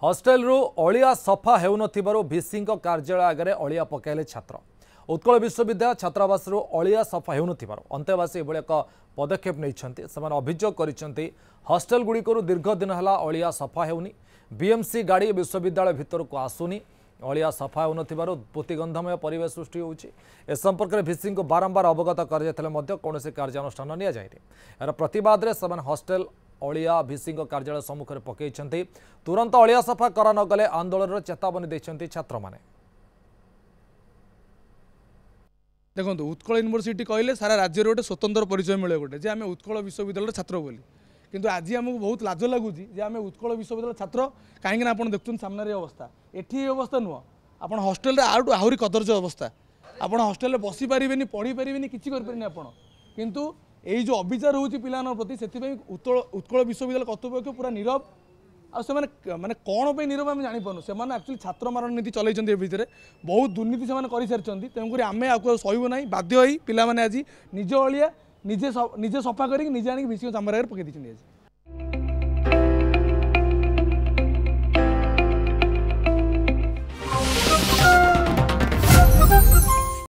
Hostel रु अलिया सफा हेउनथिबारु भिसी कार्यालय आगे अलिया पकाइले छात्र। उत्कल विश्वविद्यालय छात्रावास अलिया सफा हेउनथिबारु अंतेवासी एभली एक पदक्षेप नैछन्ति। सेमाने अभियोग करिसेंति हॉस्टेल गुड़िकरु दीर्घ दिन हला अलिया सफा हेउनी। बीएमसी गाड़ी विश्वविद्यालय भितर को आसुनी। अलिया सफा होनथिबारु पूतिगंधमय परिवेश सृष्टि होउछि। ए संपर्क में भिसी को बारंबार अवगत कर कौनसी कार्यानुष्ठान नि जायनि। यार प्रतिवाद रे सेमाने हॉस्टेल अलिया भिसी कार्यालय सम्मुखें पकई तुरंत अलिया सफा करा न गले आंदोलन चेतावनी देछन्ति छात्र माने। देखो उत्कल यूनिवर्सिटी कहले सारा राज्य गोटे स्वतंत्र परिचय मिले गोटे जे आम उत्कल विश्वविद्यालय छात्र बोली किंतु आज आमको बहुत लाज लगुच आम उत्कल विश्वविद्यालय छात्र कहीं आप देखते सामने अवस्था एटी अवस्था नुह आप हॉस्टेल आहरी कदर्ज अवस्था आप हॉस्टेल बसी पारे पढ़ी पारे किसी करें आप किंतु यही जो अविचार होती पिलान प्रति से उत्कल विश्वविद्यालय कर्तृपक्ष पूरा नीरव आसे माने कौन पे नीरव आम जापार से एक्चुअली छात्र मारण नीति चलते भितर बहुत दुर्नीति से कर सारी तेणुक आम आपको सहबू ना बाध्य हो पिला आज निज अलिया निजे सफा करके निजे आनी भिसी चामर आगे पकई आज।